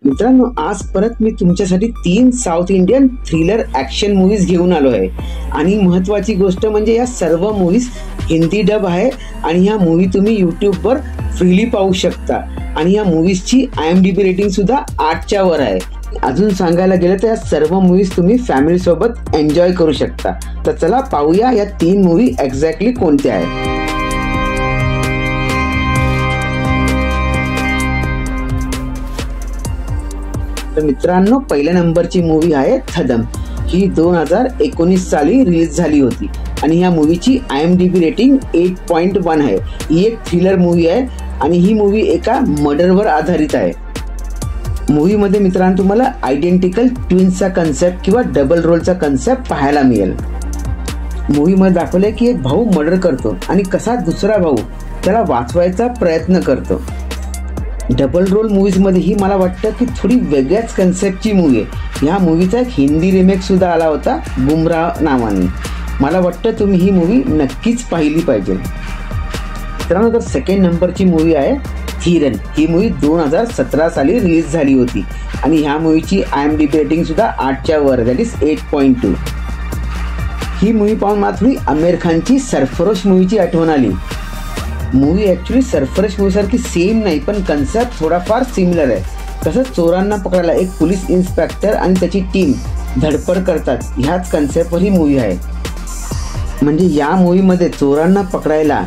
मित्रांनो, आज परत मी तुमच्यासाठी 3 south Indian thriller action movies घेऊन आलो आहे. आणि महत्त्वाची गोष्ट म्हणजे या सर्व मूव्हीज हिंदी डब आहे आणि ह्या मूव्ही तुम्ही यूट्यूबवर फ्रीली पाहू शकता. आणि या मूव्हीजची IMDb रेटिंग सुद्धा 8च्या वर आहे. अजून सांगायला गेलं तर या सर्व मूव्हीज तुम्ही फॅमिली सोबत एन्जॉय करू शकता. तर चला पाहूया या 3 मूव्ही एक्झॅक्टली कोणत्या आहेत. तर मित्रांनो, पहिल्या नंबरची मूव्ही आहे थदम. ही 2019 साली रिलीज झाली होती आणि ह्या मूव्हीची IMDb रेटिंग 8.1 आहे. ही एक थ्रिलर मूव्ही आहे आणि ही मूव्ही एका मर्डरवर आधारित आहे. मूव्हीमध्ये मित्रांनो तुम्हाला आयडेंटिकल ट्विन्सचा कन्सेप्ट किंवा डबल रोलचा कन्सेप्ट पाहायला मिळेल. मूव्हीमध्ये दाखवले की एक भाऊ मर्डर करतो आणि कसा दुसरा भाऊ त्याला वाचवायचा प्रयत्न करतो. डबल रोल मूव्हीजमध्ये ही मला वाटतं की थोडी वेगळ्याच कन्सेप्टची मूव्ही आहे. ह्या मूव्हीचा एक हिंदी रिमेक सुद्धा आला होता बुमराह नावाने. मला वाटतं तुम्ही ही मूव्ही नक्कीच पाहिली पाहिजे. मित्रांनो, तर सेकंड नंबरची मूव्ही आहे थिरन. ही मूव्ही 2017 साली रिलीज झाली होती आणि ह्या मूव्हीची IMDb रेटिंग सुद्धा 8च्या वर, दॅट इज 8.2. ही मूव्ही पाहून मला थोडी आमिर खानची सरफरोश मूव्हीची आठवण आली. मूव्ही ॲक्च्युली सरफरोश मूव्हीसारखी सेम नाही, पण कन्सेप्ट थोडाफार सिमिलर आहे. तसंच चोरांना पकडायला एक पोलीस इन्स्पेक्टर आणि त्याची टीम धडपड करतात, ह्याच कन्सेप्टवर ही मूव्ही आहे. म्हणजे या मूव्हीमध्ये चोरांना पकडायला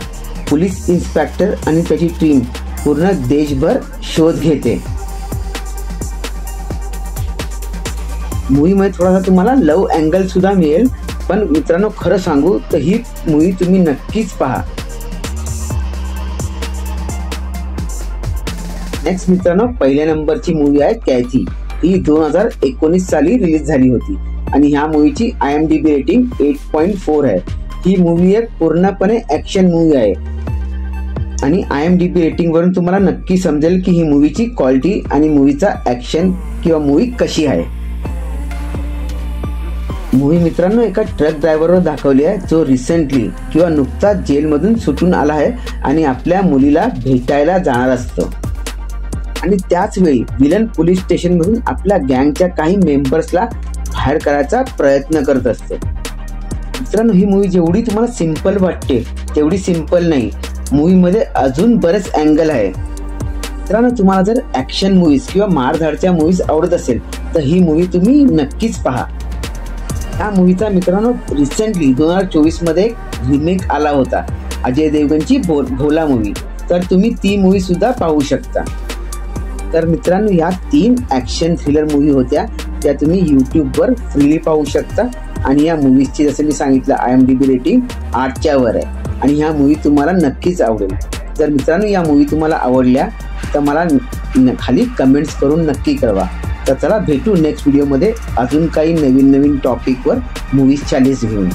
पोलीस इन्स्पेक्टर आणि त्याची टीम पूर्ण देशभर शोध घेते. मूव्हीमध्ये थोडासा तुम्हाला लव्ह अँगल सुद्धा मिळेल, पण मित्रांनो खरं सांगू तर ही मूव्ही तुम्ही नक्कीच पहा. नेक्स्ट मित्रांनो, पहिल्या नंबरची मूव्ही आहे कैथी. ही 2019 साली रिलीज झाली होती आणि ह्या मूव्हीची IMDb रेटिंग 8.4 आहे. ही मूव्ही एक पूर्णपणे ॲक्शन मूव्ही आहे आणि IMDb रेटिंग वरून तुम्हाला नक्की समजेल की ही मूव्हीची क्वालिटी आणि मूव्हीचा ॲक्शन किंवा मूव्ही कशी आहे. मूव्ही मित्रांनो एका ट्रक ड्रायव्हरवर दाखवली आहे जो रिसेंटली किंवा नुकताच जेलमधून सुटून आला आहे आणि आपल्या मुलीला भेटायला जाणार असतो. आणि त्याच वेळी विलन पोलीस स्टेशनमधून आपल्या गँगच्या काही मेंबर्सला बाहेर करायचा प्रयत्न करत असतो. मित्रांनो, ही मूव्ही जेवढी तुम्हाला सिंपल वाटते तेवढी सिंपल नाही. मूव्हीमध्ये अजून बरेच अँगल आहे. मित्रांनो, तुम्हाला जर ॲक्शन मूव्हीज किंवा मारधाडच्या मूव्हीज आवडत असेल तर ही मूव्ही तुम्ही नक्कीच पहा. या मूव्हीचा मित्रांनो रिसेंटली 2024 मध्ये एक रिमेक आला होता अजय देवगणची भोला मूव्ही. तर तुम्ही ती मूव्ही सुद्धा पाहू शकता. तर मित्रांनो, ह्या 3 ॲक्शन थ्रिलर मूव्ही होत्या त्या तुम्ही यूट्यूबवर फ्रीली पाहू शकता. आणि या मूव्हीजची जसं मी सांगितलं IMDb रेटिंग 8च्या वर आहे आणि ह्या मूव्ही तुम्हाला नक्कीच आवडेल. जर मित्रांनो या मूव्ही तुम्हाला आवडल्या तर मला खाली कमेंट्स करून नक्की कळवा. तर चला भेटू नेक्स्ट व्हिडिओमध्ये अजून काही नवीन टॉपिकवर मूव्हीजच्या लिस्ट घेऊन.